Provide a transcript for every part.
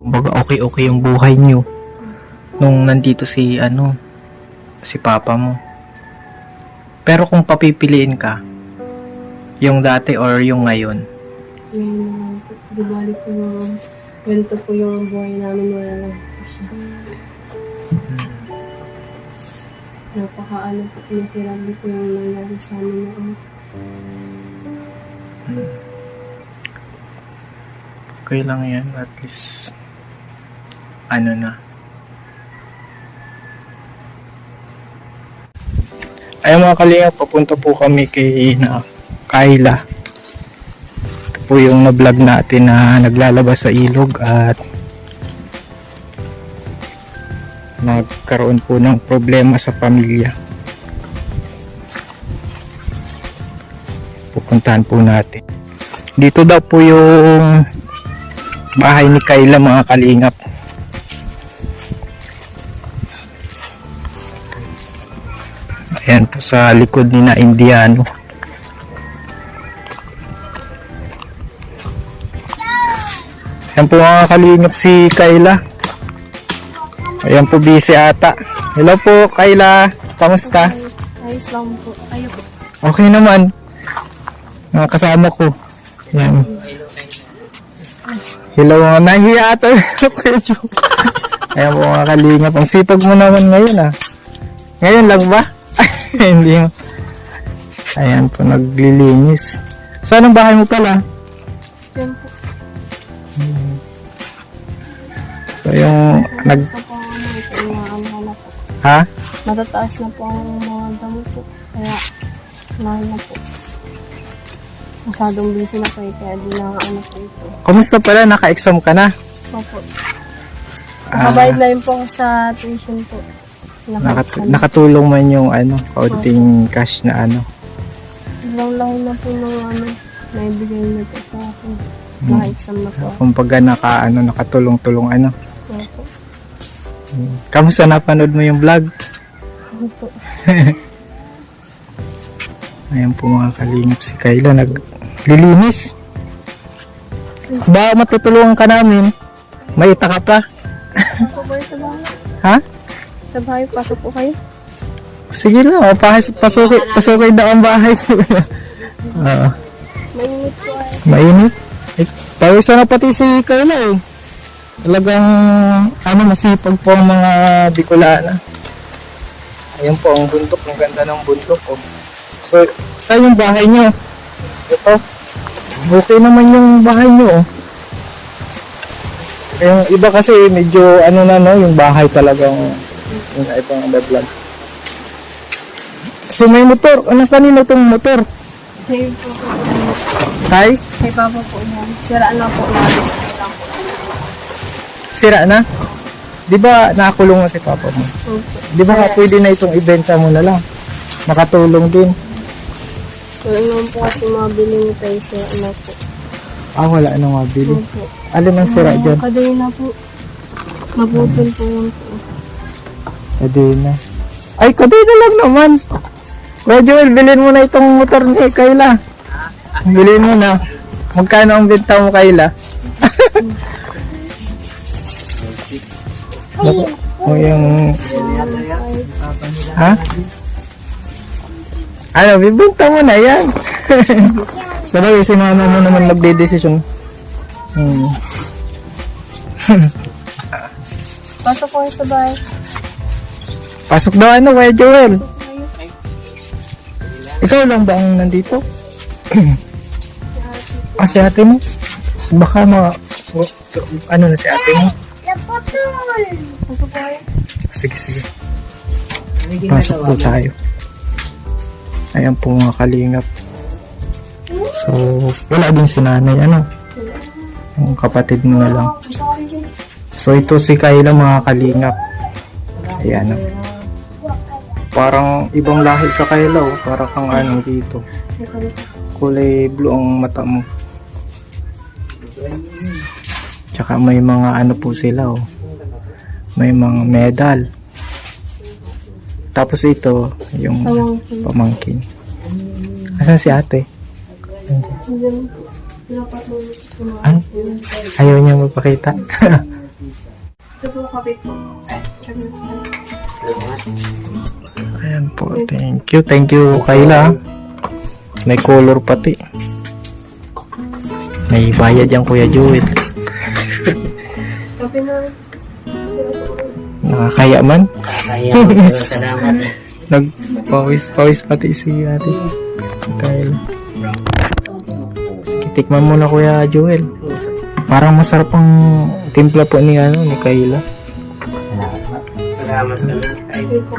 Kumbaga okay yung buhay niyo nung nandito si papa mo. Pero kung papipiliin ka, yung dati or yung ngayon? Ngayon naman po. Di bali po yung ganito po yung buhay namin, wala lang po siya. Napaka-ano po, nasirami po yung nangyari sa amin noon. Okay lang yan, at least na. Ay mga kalinga, papunta po kami kay Kayla. Ito po yung na-vlog natin na naglalabas sa ilog at nagkaroon po ng problema sa pamilya. Pupuntahan po natin. Dito daw po yung bahay ni Kayla, mga kalingap. Ayan po sa likod ni na Indiano. Ayan po mga kalingap si Kayla. Ayan po busy ata. Hello po Kayla, kamusta? Ayos lang po. Kayo po. Okay naman. Mga kasama ko. Ayan. Hello mga nahiya ata. Ayan po mga kalingap. Ang sipag mo naman ngayon ah. Ngayon lang ba? Hindi mo. Ayan po, naglilinis. Saan ang bahay mo pala? Diyan po. So yung Ha? Matataas na po ang mga damo po. Kaya, lahat na po. Masyadong busy na kayo, kaya di na po ito. Kumusta pala? Naka-exam ka na? Opo. Nakabayad na yun po ako sa tuition po. Nakatulong man yung kaunting cash na Sobrang laki na po ng naibigay niyo po sa akin. Naka-exam na po. Kumbaga nakatulong-tulong Opo. Kamusta napanood mo yung vlog? Opo. Ayan po mga kalingap si Kayla naglilinis. Ba matutulungan ka namin? May ita ka pa? Pasok po kayo sa bahay? Ha? Sa bahay, pasok po kayo? Sige lang, pasukin daw ang bahay. Mainit po ay. Mainit? Pawisan na pati si Kayla eh. Talagang masipag po ang mga Bicolana. Ayan po ang bundok, ang ganda ng bundok oh. So, saan yung bahay nyo? Ito. Okay naman yung bahay nyo oh. Yung iba kasi medyo yung bahay talagang yung ibang vlog. So may motor, kanina tong motor? Kayo po po. Hi? Kay Papa po yan. Siraan lang po namin. Sira na? Di ba nakakulong na si Papa mo? Opo. Di ba pwede na itong ibenta mo na lang? Makatulong din. Wala naman po kasi mabili niyo tayo sa po. Wala nang mabili. Opo. Alin ang sira dyan? Kadena po. Naputol po yan po. Kadena. Ay, kadena lang naman. Kuya Joel, bilhin mo na itong motor ni Kayla. Bilhin mo na. Magkano ang benta mo, Kayla? O yung... Ha? Bibenta mo na yan. Sabagay, si mama mo naman magde-desisyon. Pasok po kayo sa bahay. Pasok daw Kuya Joel. Ikaw lang ba ang nandito? Si ate mo? Baka na si ate mo? Naputol! Pasok po kayo. Sige. Pasok po tayo. Ayan po mga kalingap. So, wala din si nanay, yung kapatid mo na lang. So, ito si Kayla mga kalingap. Ayan. Parang ibang lahi ka Kayla, parang kang dito. Kulay blue ang mata mo. Tsaka may mga po sila, may mga medal. Tapos ito, yung pamangkin. Asan si ate? Ay, ayaw niya magpakita. kapit po. Ayan po, thank you. Thank you, Kayla. May color pati. May bayad yan, Kuya Joel. Kape na. Nakakaya man. Kaya pero salamat. Nagpawis pati si ate. Kayla. Tikman mo na, Kuya Joel. Parang masarap ang timpla po ni Kayla. Salamat na lang. Kape po.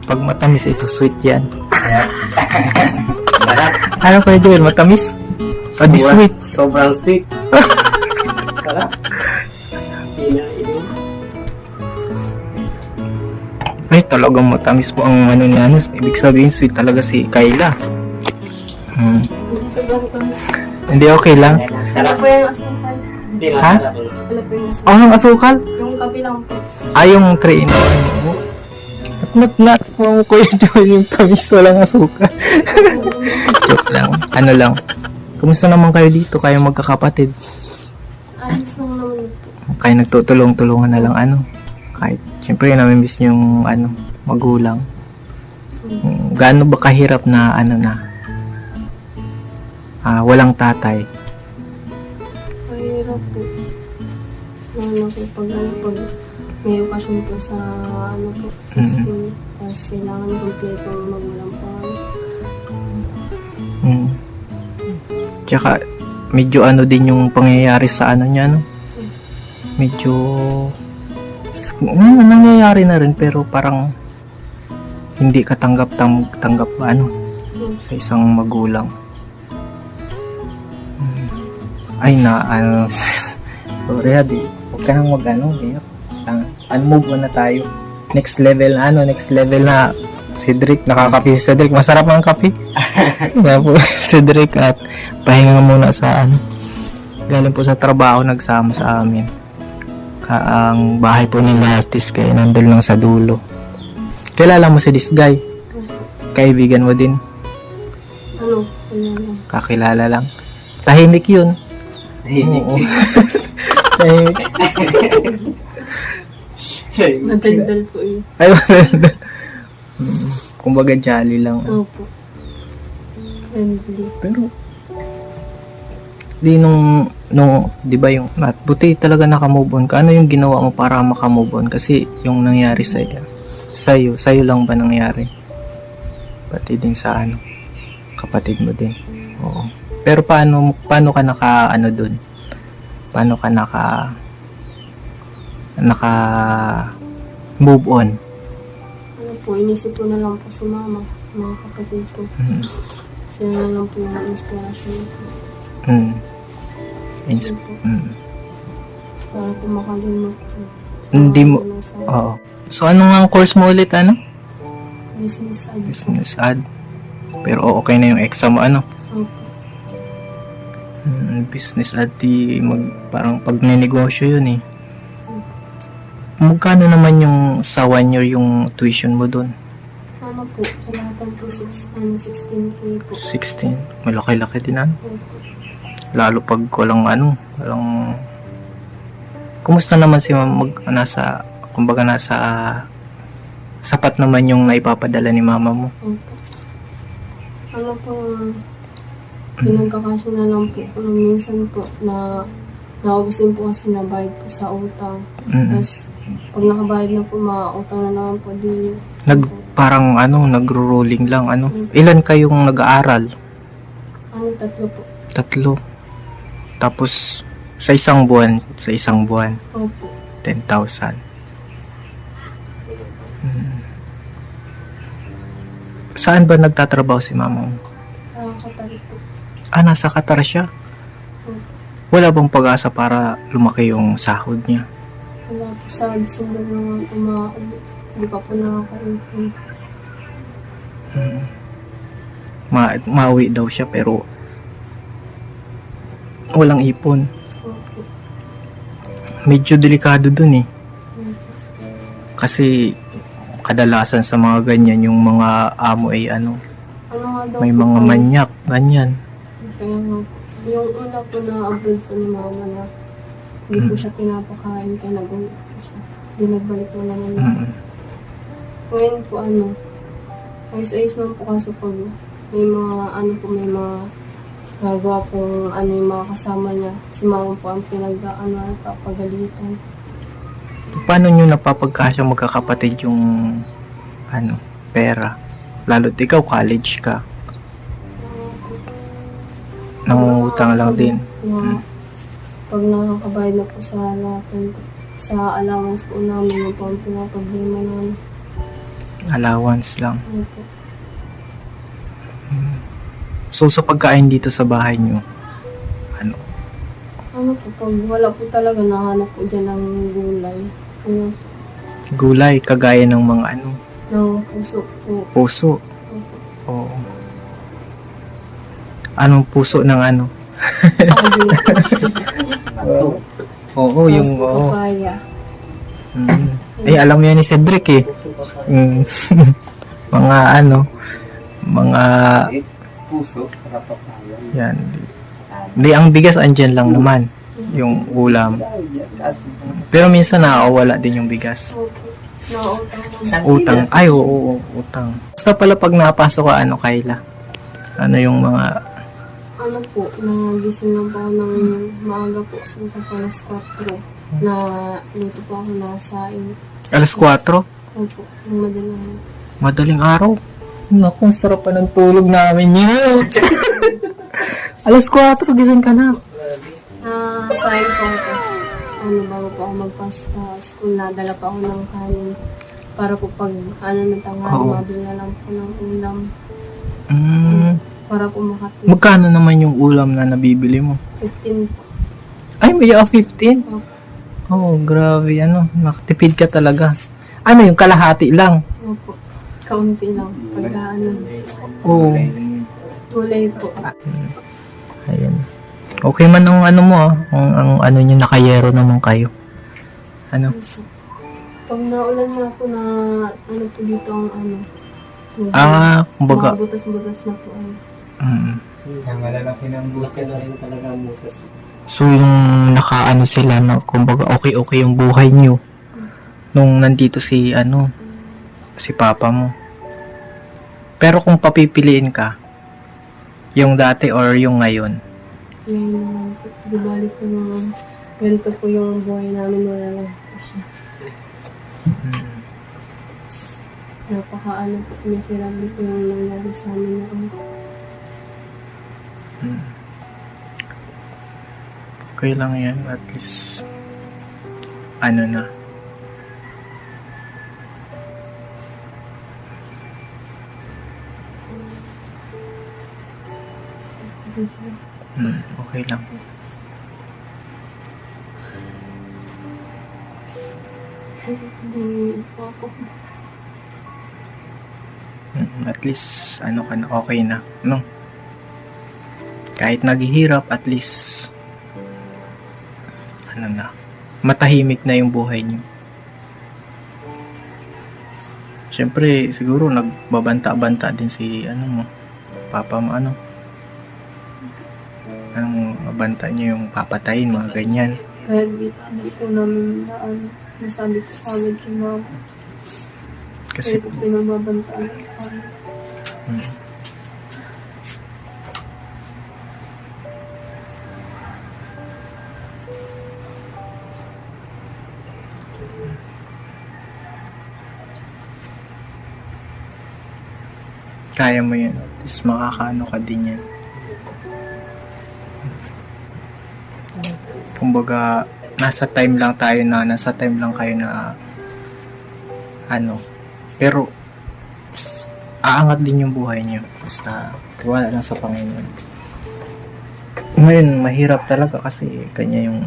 Pag matamis, ito sweet yan. Sarap. Ano, Kuya Joel, matamis? O di sweet? Sobrang sweet. Sarap. Pinainom. Ay, talagang matamis po ang ano ni Ibig sabihin, sweet talaga si Kayla. Sobrang kami. Hindi, okay lang. Ano Sarap. po yung asukal? Hindi Ha? masarap. Ano po yung asukal? Oh, yung asukal? Yung kape lang po. Yung 3 in 1. Not po, Kuya Joel, yung tamis, walang asukal. Joke lang. Ano lang. Kumusta naman kayo dito? Kayo magkakapatid? Ayos lang naman po. Kayo nagtutulong-tulungan na lang Kahit, siyempre, namimiss niyo yung magulang. Gaano ba kahirap na walang tatay? Mahirap po. Lalo po pag may okasyon po sa sa school. Tapos kailangan kompleto magulang pa. Tsaka, medyo din yung pangyayari sa niya, no? Medyo, nangyayari na rin, pero parang hindi katanggap ba, sa isang magulang. Ay, sorry, di. Huwag ka nang move on na tayo. Next level na, Cedric, nakakape si Cedric. Masarap ang kape. Kaya po, Cedric, at pahinga muna sa galing po sa trabaho, nagsama sa amin. Ang bahay po ni Lastis, kaya nandun lang sa dulo. Kilala mo si this guy? Kaibigan mo din? Ano? Ano? Kakilala lang. Tahimik yun. Oo. Tahimik. Madaldal po yun. Ay, maganda. Kumbaga jolly lang. Opo. Friendly. Pero di nung di ba yung buti talaga naka-move on ka. Ano yung ginawa mo para maka-move on? Kasi yung nangyari sa'yo lang ba nangyari? Pati din sa kapatid mo din. Oo. Pero paano ka naka doon? Paano ka naka move on? Ano po, inisip ko na lang po si mama, mga kapatid ko. Sila na lang po yung inspiration ko. Para po makalimot ko. Hindi mo. Oo. So ano nga ang course mo ulit Business ad. Business ad. Pero okay na yung exam mo Opo. Business ad parang pagnenegosyo yun eh. Magkano naman yung sa 1 year yung tuition mo doon? Ano po, sa lahat po 16K po. 16. Malaki-laki din Opo. Lalo pag walang kumusta naman si kumbaga nasa sapat naman yung naipapadala ni mama mo? Opo. Ano po, pinagkakasya na lang po. Minsan po na naubusin po kasi nabayad po sa utang. Tapos pag nakabayad na po, mautang na naman po di. Parang nagro-rolling lang Ilan kayong nag-aaral? 3 po. 3. Tapos sa isang buwan, Opo. 10,000. Saan ba nagtatrabaho si mama mo? Sa Qatar po. Nasa Qatar siya? Opo. Wala bang pag-asa para lumaki yung sahod niya? Wala po, sa December naman po hindi pa po nakaka-income. Mauwi daw siya pero walang ipon. Opo. Medyo delikado dun eh. Opo. Kasi kadalasan sa mga ganyan yung mga amo ay Ano nga daw may po mga kami? manyak, ganyan. Kaya nga po. Yung una po na abroad po ni mama na hindi po siya pinapakain kaya nag-uwi po siya. Hindi nagbalik po naman. Ngayon po ayos-ayos man po kaso pag may mga may mga gagawa pong yung mga kasama niya. Si mama po ang papagalitan. Paano nyo napapagkasya magkakapatid yung pera? Lalo't ikaw, college ka. Nangungutang lang din. Pag nakakabayad na po sa allowance po namin, yung po ang pinaproblema namin. Allowance lang. Opo. So, sa pagkain dito sa bahay nyo, Pag wala po talaga, nahanap po dyan ng gulay. gulay, kagaya ng mga Ng puso po. puso. Opo. Oo. Anong puso ng Sabi Oo, yung papaya. Ay, alam mo yan ni Cedric eh. Mga mga Puso, kapapaya. yan. Hindi, ang bigas andyan lang naman. Yung ulam. Pero minsan nakakawala din yung bigas. Opo. Nautang mo. Utang. Ay, oo, utang. Basta pala pag napasok ka, Kayla? Ano yung mga... Nagising lang po ako ng maaga po. Sa alas 4 na luto po ako na saing. Alas 4? Opo, yung madalang. Madaling araw? Naku, sarap pa ng tulog namin yun. Alas 4, gising ka na. Saing po ako. Bago po ako magpasok sa school, nadala pa ako ng kanin. Para po pag ng tanghali, mabili na lang po ng ulam. Para po makatipid. Magkano naman yung ulam na nabibili mo? 15 po. Ay, may 15? Opo. Oh, grabe. Nakatipid ka talaga. Yung kalahati lang? Opo. Kaunti lang. Pagka Oo. tulay po. Ayan. Okay man ang mo ang nyo nakayero naman kayo. Pag naulan na po na po dito ang tubig. Kumbaga. Mga butas-butas na po Ang malalaki ng butas na rin talaga ang butas. So, yung sila na, kumbaga, okay yung buhay nyo. Nung nandito si papa mo. Pero kung papipiliin ka, yung dati or yung ngayon? Ngayon naman po. Dibalik po naman. Ganito po yung buhay namin. Wala lang po siya. Napaka po. Miserable po yung nangyari sa amin na Okay lang yan. At least, na. Okay lang. Hindi po ako. At least, okay na. Kahit naghihirap, at least, matahimik na yung buhay niyo. Siyempre, siguro, nagbabanta-banta din si, papa mo, anong mabanta niyo yung papatayin, mga ganyan. Kaya di po namin nasabi ko sa agad kay mama. Kasi, Kaya po pinababantaan ko. kaya mo yan. At least makakaano ka din yan. Kumbaga, nasa time lang kayo na pero aangat din yung buhay niyo. Basta tiwala lang sa Panginoon. Ngayon, mahirap talaga kasi kanya yung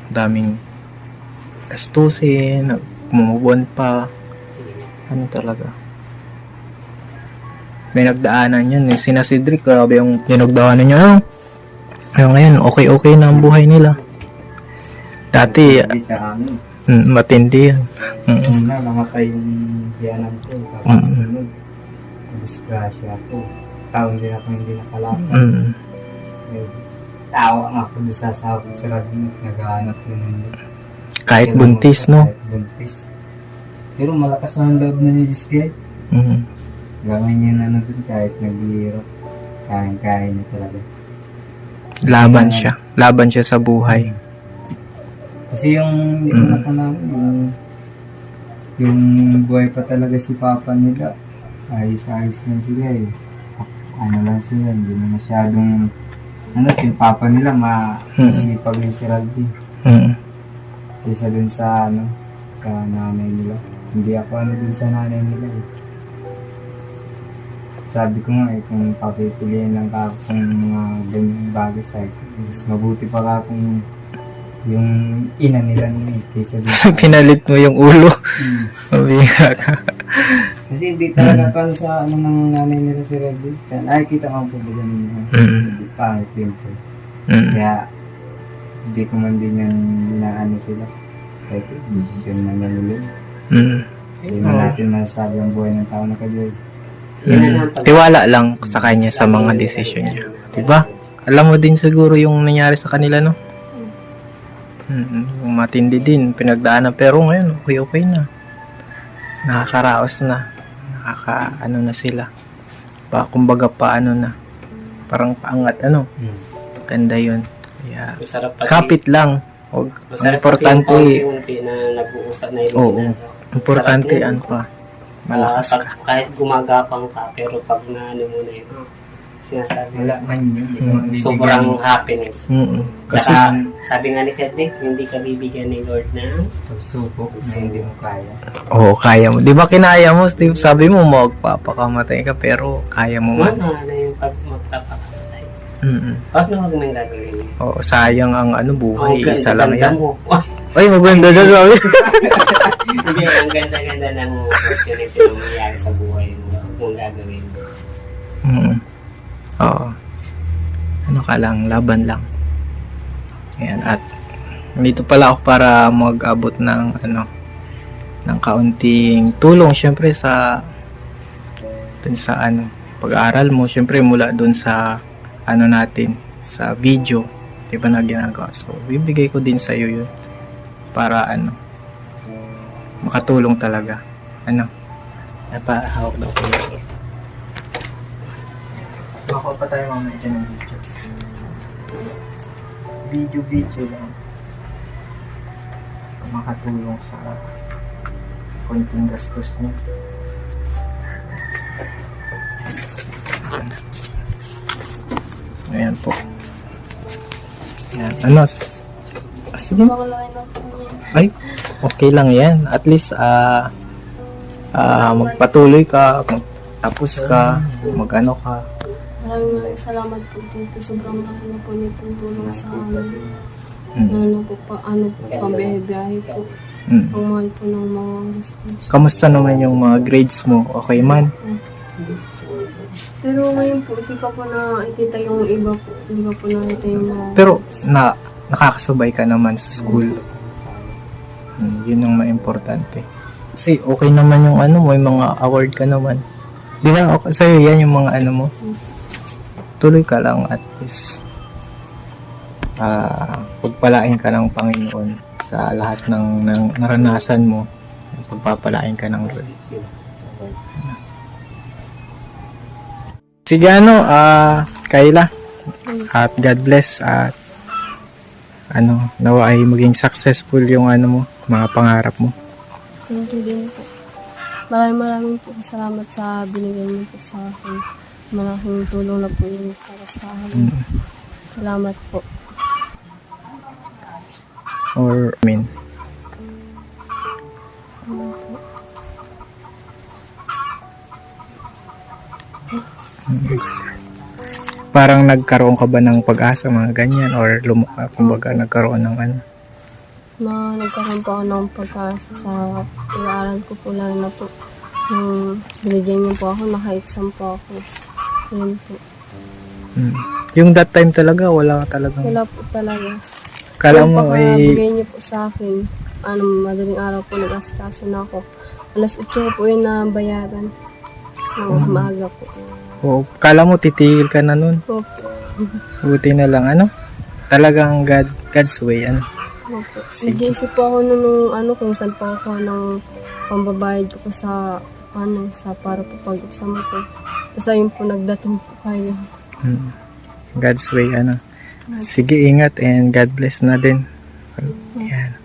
daming gastusin, nagmumubuan pa. Talaga. May nagdaanan yun. Sina Cedric, grabe yung pinagdaanan niya. Ngayon, okay na ang buhay nila. Dati, Sa amin. matindi yan. Namatay yung biyanan ko. Tapos sunod. Disgrasya ko. Taon din ako hindi nakalapan. tawa nga ako doon sa sabi sa Rabin at naghahanap ko nun. Kahit Kaya buntis, naman, no? Kahit buntis. Pero malakas na ang loob na ni Diyos guys. Mhm. Gawin niya na doon kahit naghihirap. Kain-kain niya talaga. Laban siya. Laban siya sa buhay. Kasi yung anak namin, yung buhay pa talaga si Papa nila, ayos-ayos lang sila eh. Ano lang sila, hindi na masyadong, yung Papa nila, masipag yung si Ralph. Mhm. Kaysa dun sa, sa nanay nila. Hindi ako dun sa nanay nila eh. Sabi ko nga eh, kung papipiliin lang ka kung mga ganyang bagay sa akin, mas mabuti pa ka kung yung ina nila nila eh, kaysa dun sa... Pinalit mo yung ulo. Hmm. Mabiga ka. Kasi hindi talaga pa sa ng nanay nila si Reddy. Ay, kita mo po ba ganun yun? Hindi pangit din po. Mhm. Kaya, hindi ko man din yan inaano sila. Kahit decision man yan nila. Mhm. Hindi na natin masasabi ang buhay ng tao na kayo. Tiwala lang sa kanya sa mga desisyon niya. Diba? Alam mo din siguro yung nangyari sa kanila, no? Yung matindi din, pinagdaanan. Pero ngayon, okay na. Nakakaraos na. Ano na sila. Kumbaga na. Parang paangat, Ganda yun. Kaya, kapit lang. Huwag. Importante. Yung na nag-uusap na yung Oo. Importante yan pa. Malakas ka. Kahit gumagapang ka, pero pag naano mo na yun, sinasabi Wala man yun. Hindi naman bibigyan. sobrang happiness. Kasi, Saka, sabi nga ni Cedric, hindi ka bibigyan ni Lord ng Pagsubok na hindi mo kaya. kaya mo. Di ba kinaya mo, Steve? Sabi mo, magpapakamatay ka, pero kaya mo man. ano yung pag magpapakamatay. Wag na wag nang gagawin. Sayang ang buhay. Isa lang ganda yan. mo. Ay, maganda na sabi. Hindi, ang ganda-ganda ng opportunity na mangyayari sa buhay mo. Kung gagawin mo. Oo. Ano ka lang, laban lang. Ayan, at dito pala ako para mag-abot ng ng kaunting tulong syempre dun sa pag-aaral mo, syempre mula dun sa natin sa video, di ba, na ginagawa. So bibigay ko din sa iyo yun para makatulong talaga. Hawak daw ko yun. Baka pa tayo mamaya dyan ng video lang. Makatulong sa konting gastos niya. Ayan po. Ayan. Sige. Baka laki na po yun. Ay, okay lang yan. At least, magpatuloy ka, magtapos ka, magano ka. Maraming salamat po dito. Sobrang laki na po nitong tulong sa amin. Ano po pambiyahe po. Ang mahal po ng mga gastos. Kamusta naman yung mga grades mo? Okay man? Pero ngayon po, hindi pa po nakikita yung iba po. Hindi pa po nakikita yung mga... Pero, nakakasabay ka naman sa school. Yun ang ma-importante. Kasi okay naman yung may mga award ka naman. Di ba? Okay, sa'yo yan yung mga mo. Tuloy ka lang at least. Pagpalain ka ng Panginoon sa lahat ng naranasan mo. Pagpapalain ka ng Lord. Sige Kayla. At God bless at nawa ay maging successful yung mo, mga pangarap mo. Thank you din po. Maraming po salamat sa binigay niyo po sa akin. Malaking tulong na po yun para sa akin. Salamat po. Parang nagkaroon ka ba ng pag-asa, mga ganyan, or kumbaga nagkaroon ng Na nagkaroon po ako ng pag-asa sa pag-aaral ko po lang na po. Binigyan niyo po ako, naka-exam po ako. Yun po. Yung that time talaga, wala ka talagang... Wala po talaga. Kala mo bigay niyo po sa akin, madaling araw po nag-asikaso na ako. Alas 8 po yun na bayaran. Maaga po. Kala mo titigil ka na nun. Opo. Buti na lang, talagang God's way, ano. Opo. Nag-iisip po ako nung kung saan pa ako ng pambabayad ko sa para po pag-exam ko. Tapos ayun po, nagdating po kayo. God's way, ano. Sige, ingat and God bless na din. Yan.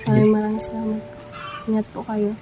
Sige. Maraming salamat. Ingat po kayo.